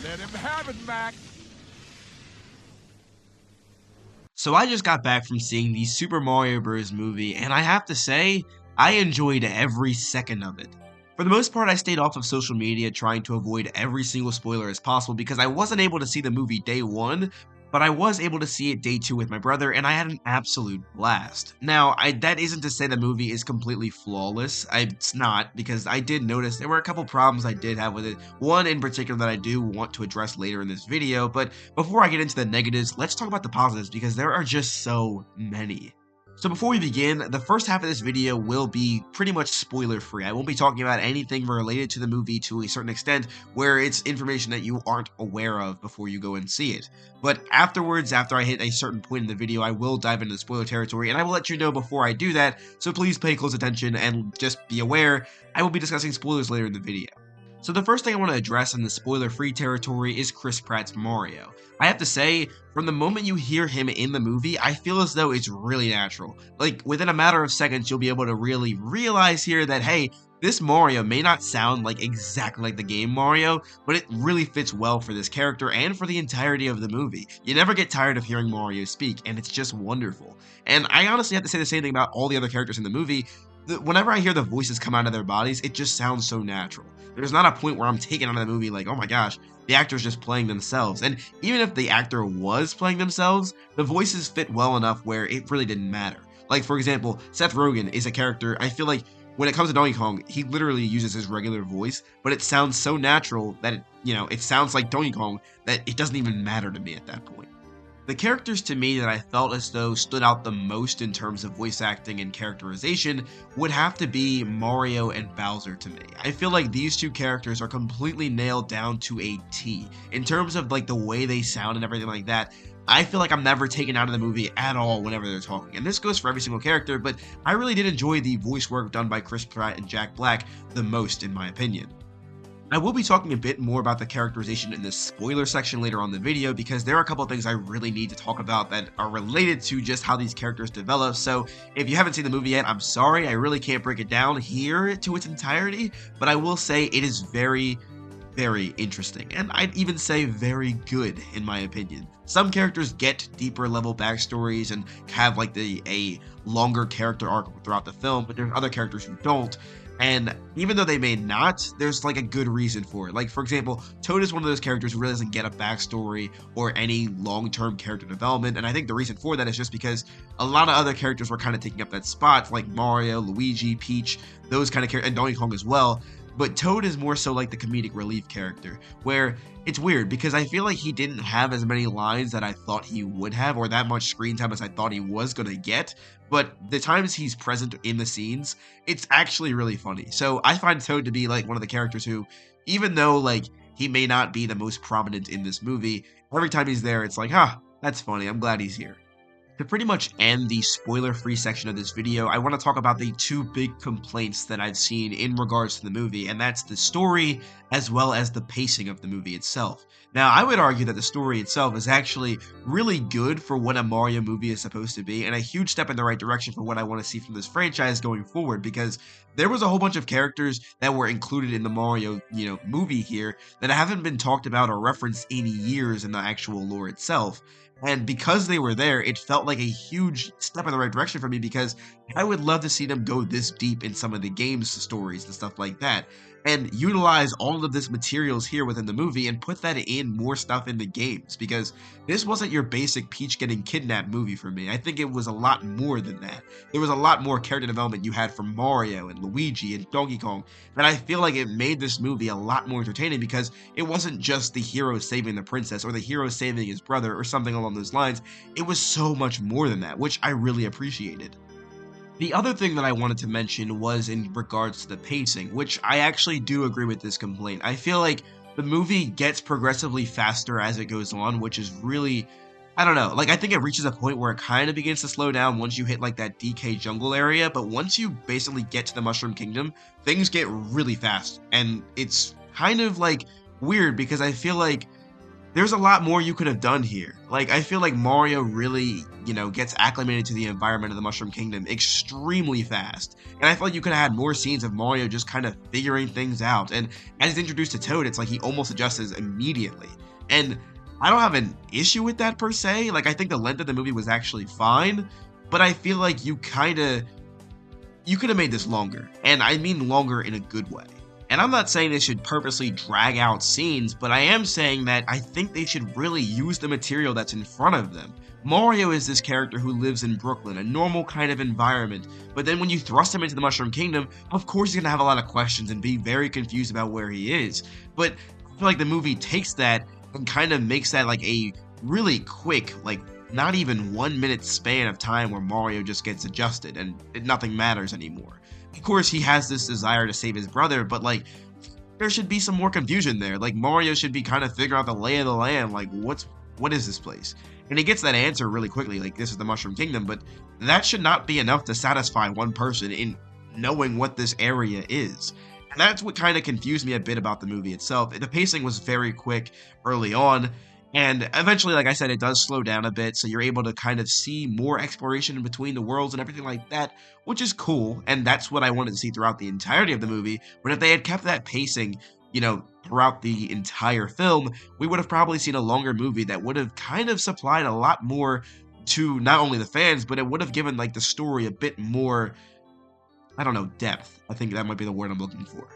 Let him have it, Mac. So I just got back from seeing the Super Mario Bros. Movie, and I have to say, I enjoyed every second of it. For the most part, I stayed off of social media trying to avoid every single spoiler as possible because I wasn't able to see the movie day one, but I was able to see it day two with my brother, and I had an absolute blast. Now, that isn't to say the movie is completely flawless. It's not, because I did notice there were a couple problems I did have with it. One in particular that I do want to address later in this video, but before I get into the negatives, let's talk about the positives because there are just so many. So before we begin, the first half of this video will be pretty much spoiler free. I won't be talking about anything related to the movie to a certain extent where it's information that you aren't aware of before you go and see it. But afterwards, after I hit a certain point in the video, I will dive into the spoiler territory and I will let you know before I do that, so please pay close attention and just be aware, I will be discussing spoilers later in the video. So the first thing I want to address in the spoiler-free territory is Chris Pratt's Mario. I have to say, from the moment you hear him in the movie, I feel as though it's really natural. Like, within a matter of seconds, you'll be able to really realize here that, hey, this Mario may not sound like exactly like the game Mario, but it really fits well for this character and for the entirety of the movie. You never get tired of hearing Mario speak, and it's just wonderful. And I honestly have to say the same thing about all the other characters in the movie. Whenever I hear the voices come out of their bodies, it just sounds so natural. There's not a point where I'm taken out of the movie like, oh my gosh, the actor's just playing themselves. And even if the actor was playing themselves, the voices fit well enough where it really didn't matter. Like, for example, Seth Rogen is a character, I feel like when it comes to Donkey Kong, he literally uses his regular voice, but it sounds so natural that it sounds like Donkey Kong that it doesn't even matter to me at that point. The characters to me that I felt as though stood out the most in terms of voice acting and characterization would have to be Mario and Bowser to me. I feel like these two characters are completely nailed down to a T. In terms of like the way they sound and everything like that, I feel like I'm never taken out of the movie at all whenever they're talking. And this goes for every single character, but I really did enjoy the voice work done by Chris Pratt and Jack Black the most in my opinion. I will be talking a bit more about the characterization in the spoiler section later on in the video because there are a couple of things I really need to talk about that are related to just how these characters develop. So if you haven't seen the movie yet, I'm sorry, I really can't break it down here to its entirety, but I will say it is very, very interesting, and I'd even say very good in my opinion. Some characters get deeper level backstories and have like a longer character arc throughout the film, but there's other characters who don't. And even though they may not, there's like a good reason for it. Like, for example, Toad is one of those characters who really doesn't get a backstory or any long-term character development. And I think the reason for that is just because a lot of other characters were kind of taking up that spot, like Mario, Luigi, Peach, those kind of characters, and Donkey Kong as well. But Toad is more so like the comedic relief character, where it's weird because I feel like he didn't have as many lines that I thought he would have, or that much screen time as I thought he was going to get. But the times he's present in the scenes, it's actually really funny. So I find Toad to be like one of the characters who, even though like he may not be the most prominent in this movie, every time he's there, it's like, that's funny. I'm glad he's here. To pretty much end the spoiler-free section of this video, I want to talk about the two big complaints that I've seen in regards to the movie, and that's the story as well as the pacing of the movie itself. Now, I would argue that the story itself is actually really good for what a Mario movie is supposed to be, and a huge step in the right direction for what I want to see from this franchise going forward, because there was a whole bunch of characters that were included in the Mario, movie here that haven't been talked about or referenced in years in the actual lore itself. And because they were there, it felt like a huge step in the right direction for me because I would love to see them go this deep in some of the game's stories and stuff like that. And utilize all of this materials here within the movie and put that in more stuff in the games, because this wasn't your basic Peach getting kidnapped movie for me. I think it was a lot more than that. There was a lot more character development you had from Mario and Luigi and Donkey Kong, and I feel like it made this movie a lot more entertaining because it wasn't just the hero saving the princess or the hero saving his brother or something along those lines. It was so much more than that, which I really appreciated. The other thing that I wanted to mention was in regards to the pacing, which I actually do agree with this complaint. I feel like the movie gets progressively faster as it goes on, which is really, I don't know, like I think it reaches a point where it kind of begins to slow down once you hit like that DK jungle area, but once you basically get to the Mushroom Kingdom, things get really fast, and it's kind of like weird because I feel like there's a lot more you could have done here. Like, I feel like Mario really, gets acclimated to the environment of the Mushroom Kingdom extremely fast. And I feel like you could have had more scenes of Mario just kind of figuring things out. And as he's introduced to Toad, it's like he almost adjusts immediately. And I don't have an issue with that per se. Like, I think the length of the movie was actually fine, but I feel like you could have made this longer. And I mean longer in a good way. And I'm not saying they should purposely drag out scenes, but I am saying that I think they should really use the material that's in front of them. Mario is this character who lives in Brooklyn, a normal kind of environment, but then when you thrust him into the Mushroom Kingdom, of course he's going to have a lot of questions and be very confused about where he is. But I feel like the movie takes that and kind of makes that like a really quick, like not even 1 minute span of time where Mario just gets adjusted and nothing matters anymore. Of course, he has this desire to save his brother, but like, there should be some more confusion there. Like, Mario should be kind of figuring out the lay of the land. Like, what is this place? And he gets that answer really quickly. Like, this is the Mushroom Kingdom, but that should not be enough to satisfy one person in knowing what this area is. And that's what kind of confused me a bit about the movie itself. The pacing was very quick early on. And eventually, like I said, it does slow down a bit, so you're able to kind of see more exploration in between the worlds and everything like that, which is cool, and that's what I wanted to see throughout the entirety of the movie. But if they had kept that pacing, throughout the entire film, we would have probably seen a longer movie that would have kind of supplied a lot more to not only the fans, but it would have given, like, the story a bit more, I don't know, depth. I think that might be the word I'm looking for.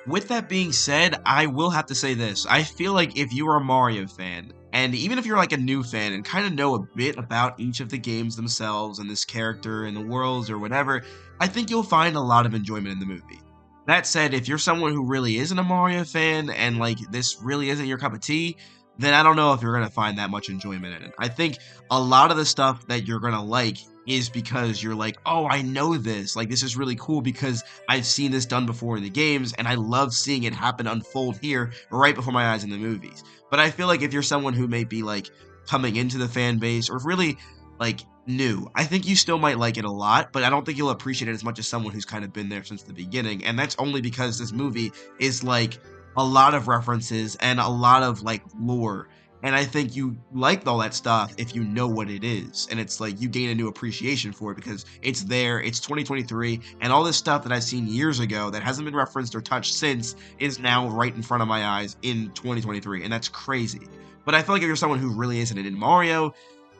With that being said, I will have to say this. I feel like if you are a Mario fan, and even if you're like a new fan and kind of know a bit about each of the games themselves and this character and the worlds or whatever, I think you'll find a lot of enjoyment in the movie. That said, if you're someone who really isn't a Mario fan and like this really isn't your cup of tea, then I don't know if you're going to find that much enjoyment in it. I think a lot of the stuff that you're going to like is because you're like, oh, I know this. Like, this is really cool because I've seen this done before in the games, and I love seeing it happen unfold here right before my eyes in the movies. But I feel like if you're someone who may be, like, coming into the fan base or really, like, new, I think you still might like it a lot, but I don't think you'll appreciate it as much as someone who's kind of been there since the beginning. And that's only because this movie is, like, a lot of references and a lot of, like, lore. And I think you like all that stuff if you know what it is. And it's like you gain a new appreciation for it because it's there, it's 2023, and all this stuff that I've seen years ago that hasn't been referenced or touched since is now right in front of my eyes in 2023, and that's crazy. But I feel like if you're someone who really isn't in Mario,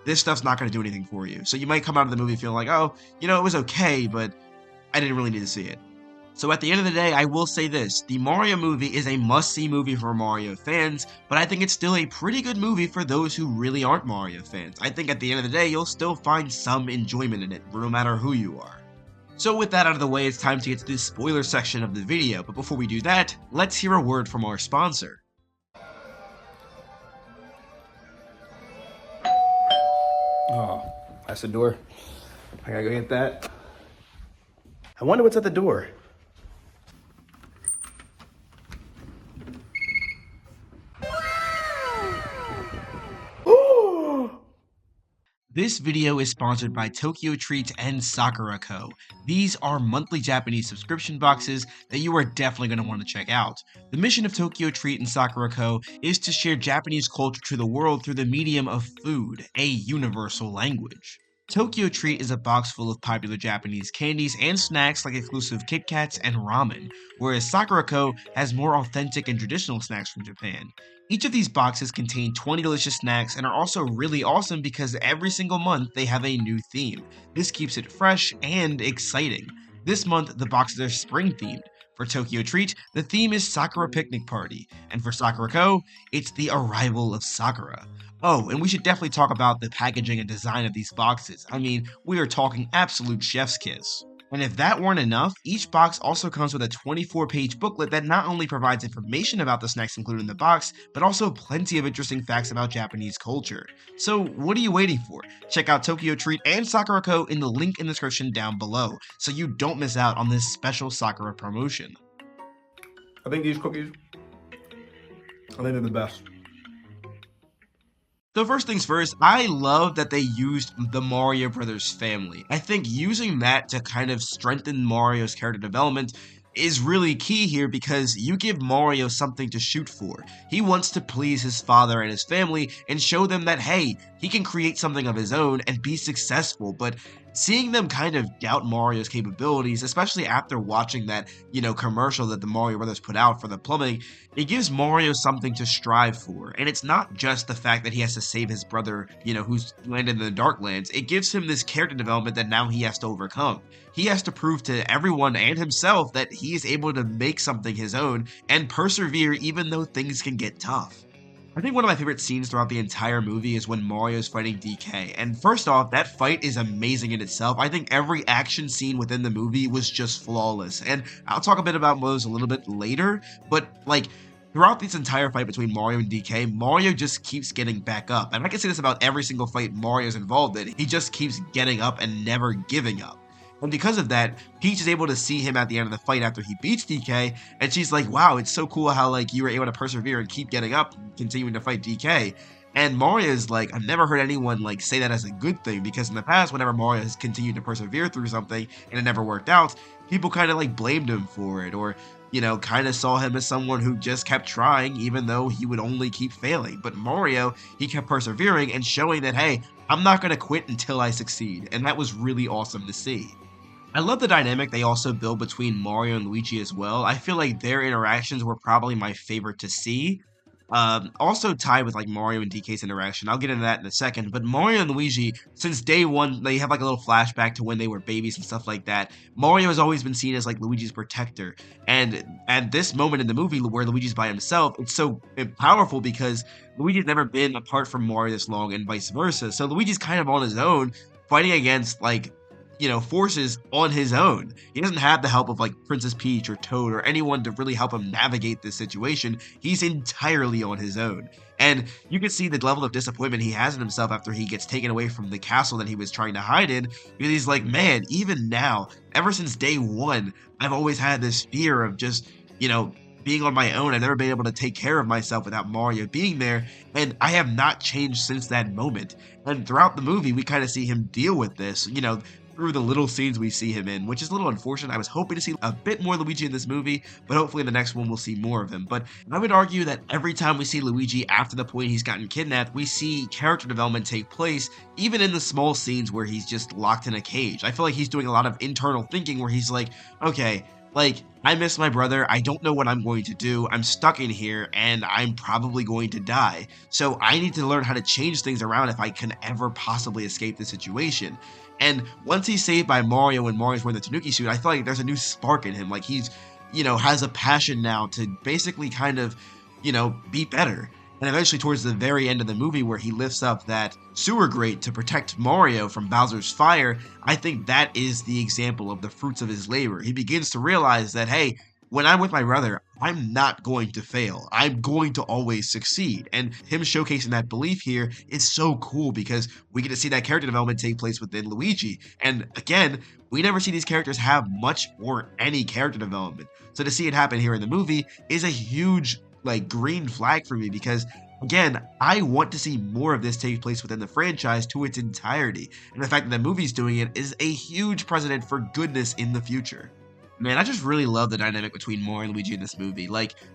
this stuff's not going to do anything for you. So you might come out of the movie feeling like, oh, it was okay, but I didn't really need to see it. So at the end of the day, I will say this, the Mario movie is a must-see movie for Mario fans, but I think it's still a pretty good movie for those who really aren't Mario fans. I think at the end of the day, you'll still find some enjoyment in it, no matter who you are. So with that out of the way, it's time to get to the spoiler section of the video, but before we do that, let's hear a word from our sponsor. Oh, that's the door. I gotta go get that. I wonder what's at the door. This video is sponsored by Tokyo Treat and Sakura Co. These are monthly Japanese subscription boxes that you are definitely going to want to check out. The mission of Tokyo Treat and Sakura Co. is to share Japanese culture to the world through the medium of food, a universal language. Tokyo Treat is a box full of popular Japanese candies and snacks like exclusive Kit Kats and ramen, whereas Sakura Co. has more authentic and traditional snacks from Japan. Each of these boxes contain 20 delicious snacks and are also really awesome because every single month they have a new theme. This keeps it fresh and exciting. This month, the boxes are spring themed. For Tokyo Treat, the theme is Sakura Picnic Party, and for Sakura Co., it's the arrival of Sakura. Oh, and we should definitely talk about the packaging and design of these boxes. I mean, we are talking absolute chef's kiss. And if that weren't enough, each box also comes with a 24-page booklet that not only provides information about the snacks included in the box, but also plenty of interesting facts about Japanese culture. So what are you waiting for? Check out Tokyo Treat and Sakura Co. in the link in the description down below, so you don't miss out on this special Sakura promotion. I think these cookies, they're the best. So first things first, I love that they used the Mario Brothers family. I think using that to kind of strengthen Mario's character development is really key here because you give Mario something to shoot for. He wants to please his father and his family and show them that, hey, he can create something of his own and be successful, but seeing them kind of doubt Mario's capabilities, especially after watching that, commercial that the Mario Brothers put out for the plumbing, it gives Mario something to strive for. And it's not just the fact that he has to save his brother, who's landed in the Darklands. It gives him this character development that now he has to overcome. He has to prove to everyone and himself that he is able to make something his own and persevere even though things can get tough. I think one of my favorite scenes throughout the entire movie is when Mario's fighting DK. And first off, that fight is amazing in itself. I think every action scene within the movie was just flawless. And I'll talk a bit about those a little bit later, but throughout this entire fight between Mario and DK, Mario just keeps getting back up. And I can say this about every single fight Mario's involved in. He just keeps getting up and never giving up. And because of that, Peach is able to see him at the end of the fight after he beats DK, and she's like, wow, it's so cool how you were able to persevere and keep getting up and continuing to fight DK. And Mario's like, I've never heard anyone say that as a good thing, because in the past, whenever Mario has continued to persevere through something and it never worked out, people kind of blamed him for it, or kind of saw him as someone who just kept trying even though he would only keep failing. But Mario, he kept persevering and showing that, hey, I'm not going to quit until I succeed. And that was really awesome to see. I love the dynamic they also build between Mario and Luigi as well. I feel like their interactions were probably my favorite to see. Also tied with Mario and DK's interaction. I'll get into that in a second. But Mario and Luigi, since day one, they have a little flashback to when they were babies and stuff like that. Mario has always been seen as Luigi's protector. And at this moment in the movie where Luigi's by himself, it's so powerful because Luigi's never been apart from Mario this long and vice versa. So Luigi's kind of on his own, fighting against forces on his own. He doesn't have the help of Princess Peach or Toad or anyone to really help him navigate this situation. He's entirely on his own. And you can see the level of disappointment he has in himself after he gets taken away from the castle that he was trying to hide in. Because he's like, man, even now, ever since day one, I've always had this fear of just, being on my own. I've never been able to take care of myself without Mario being there, and I have not changed since that moment. And throughout the movie, we kind of see him deal with this, through the little scenes we see him in, which is a little unfortunate. I was hoping to see a bit more Luigi in this movie, but hopefully in the next one we'll see more of him. But I would argue that every time we see Luigi after the point he's gotten kidnapped, we see character development take place, even in the small scenes where he's just locked in a cage. I feel like he's doing a lot of internal thinking where he's like, okay, I miss my brother, I don't know what I'm going to do, I'm stuck in here, and I'm probably going to die. So I need to learn how to change things around if I can ever possibly escape the situation. And once he's saved by Mario and Mario's wearing the Tanuki suit, I feel like there's a new spark in him. He's, has a passion now to basically kind of, be better. And eventually towards the very end of the movie where he lifts up that sewer grate to protect Mario from Bowser's fire, I think that is the example of the fruits of his labor. He begins to realize that, hey, when I'm with my brother, I'm not going to fail. I'm going to always succeed. And him showcasing that belief here is so cool because we get to see that character development take place within Luigi. And again, we never see these characters have much or any character development. So to see it happen here in the movie is a huge green flag for me because, again, I want to see more of this take place within the franchise to its entirety. And the fact that the movie's doing it is a huge precedent for goodness in the future. Man, I just really love the dynamic between Mario and Luigi in this movie.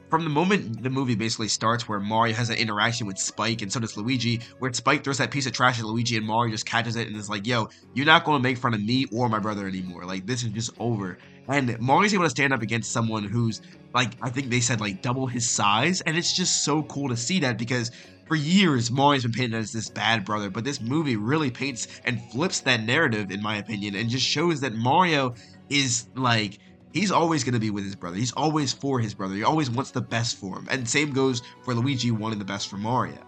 From the moment the movie basically starts where Mario has an interaction with Spike and so does Luigi, where Spike throws that piece of trash at Luigi and Mario just catches it and is like, yo, you're not going to make fun of me or my brother anymore. This is just over. And Mario's able to stand up against someone who's, I think they said, double his size. And it's just so cool to see that because for years, Mario's been painted as this bad brother. But this movie really paints and flips that narrative, in my opinion, and just shows that Mario is, he's always going to be with his brother. He's always for his brother. He always wants the best for him. And same goes for Luigi wanting the best for Mario.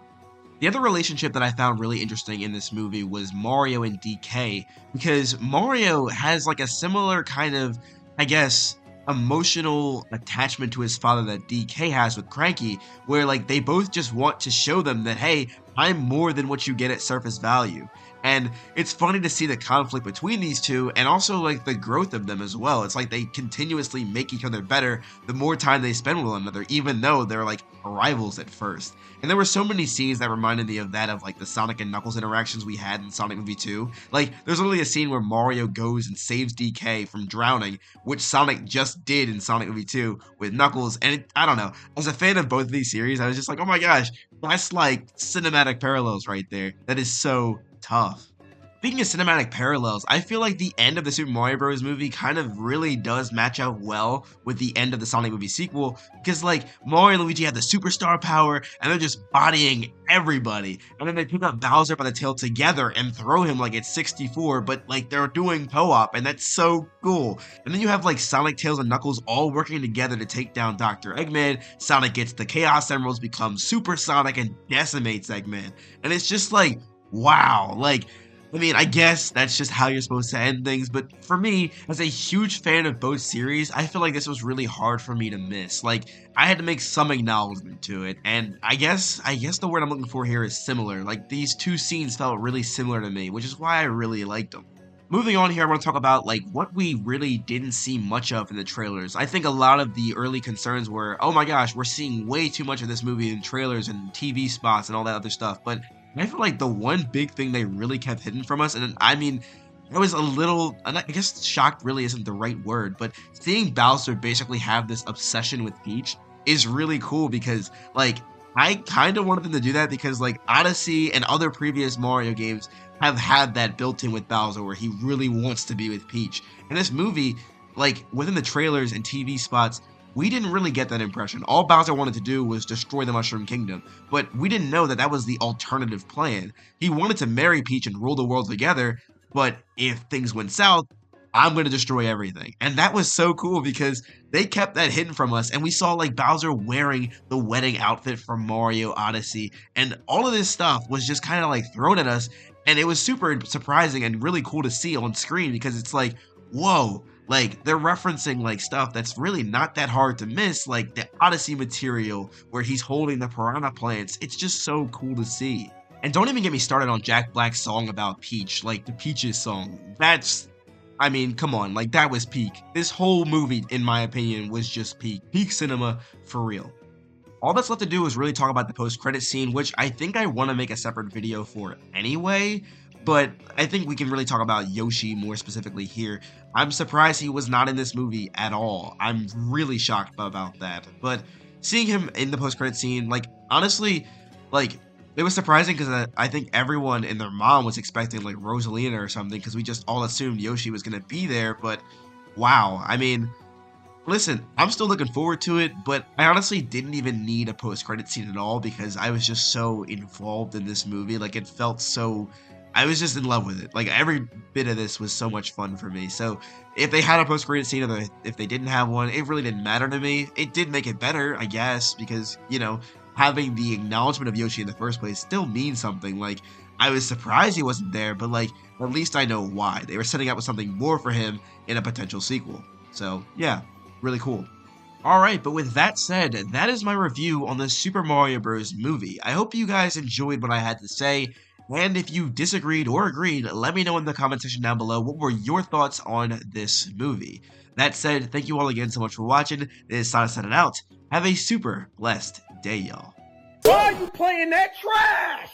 The other relationship that I found really interesting in this movie was Mario and DK, because Mario has a similar kind of, emotional attachment to his father that DK has with Cranky, where they both just want to show them that, hey, I'm more than what you get at surface value. And it's funny to see the conflict between these two and also like the growth of them as well. It's like they continuously make each other better the more time they spend with one another, even though they're like rivals at first. And there were so many scenes that reminded me of that of like the Sonic and Knuckles interactions we had in Sonic Movie 2. Like there's literally a scene where Mario goes and saves DK from drowning, which Sonic just did in Sonic Movie 2 with Knuckles. And I don't know, as a fan of both of these series, I was just like, oh my gosh, that's like cinematic parallels right there. That is so tough. Speaking of cinematic parallels, I feel like the end of the Super Mario Bros. Movie kind of really does match up well with the end of the Sonic movie sequel, because like Mario and Luigi have the superstar power and they're just bodying everybody, and then they pick up Bowser by the tail together and throw him like it's 64, but like they're doing co-op, and that's so cool. And then you have like Sonic, Tails, and Knuckles all working together to take down Dr. Eggman. Sonic gets the Chaos Emeralds, becomes Super Sonic, and decimates Eggman. And it's just like, wow, like, I mean, I guess that's just how you're supposed to end things, but for me, as a huge fan of both series, I feel like this was really hard for me to miss. Like, I had to make some acknowledgement to it, and I guess the word I'm looking for here is similar. Like, these two scenes felt really similar to me, which is why I really liked them. Moving on here, I want to talk about like what we really didn't see much of in the trailers. I think a lot of the early concerns were, oh my gosh, we're seeing way too much of this movie in trailers and TV spots and all that other stuff, but I feel like the one big thing they really kept hidden from us, and I mean, I was a little, I guess shocked really isn't the right word, but seeing Bowser basically have this obsession with Peach is really cool, because like, I kind of wanted them to do that because like Odyssey and other previous Mario games have had that built in with Bowser where he really wants to be with Peach. And this movie, like within the trailers and TV spots, we didn't really get that impression. All Bowser wanted to do was destroy the Mushroom Kingdom, but we didn't know that that was the alternative plan. He wanted to marry Peach and rule the world together, but if things went south, I'm going to destroy everything. And that was so cool because they kept that hidden from us, and we saw like Bowser wearing the wedding outfit from Mario Odyssey, and all of this stuff was just kind of like thrown at us, and it was super surprising and really cool to see on screen because it's like, whoa, like they're referencing like stuff that's really not that hard to miss, like the Odyssey material where he's holding the piranha plants. It's just so cool to see. And don't even get me started on Jack Black's song about Peach, like the Peaches song. I mean, come on, like that was peak. This whole movie, in my opinion, was just peak cinema for real. All that's left to do is really talk about the post-credit scene, which I think I want to make a separate video for anyway, but I think we can really talk about Yoshi more specifically here. I'm surprised he was not in this movie at all. I'm really shocked about that. But seeing him in the post-credit scene, like, honestly, like, it was surprising because I think everyone and their mom was expecting, like, Rosalina or something, because we just all assumed Yoshi was going to be there, but wow, I mean, listen, I'm still looking forward to it, but I honestly didn't even need a post-credit scene at all because I was just so involved in this movie. Like, it felt so, I was just in love with it. Like, every bit of this was so much fun for me. So if they had a post-credit scene or if they didn't have one, it really didn't matter to me. It did make it better, I guess, because, you know, having the acknowledgement of Yoshi in the first place still means something. Like, I was surprised he wasn't there, but like, at least I know why. They were setting up with something more for him in a potential sequel. So yeah, really cool. Alright, but with that said, that is my review on the Super Mario Bros. Movie. I hope you guys enjoyed what I had to say, and if you disagreed or agreed, let me know in the comment section down below what were your thoughts on this movie. That said, thank you all again so much for watching. This is SONICSTA signing out. Have a super blessed day, y'all. Why are you playing that trash?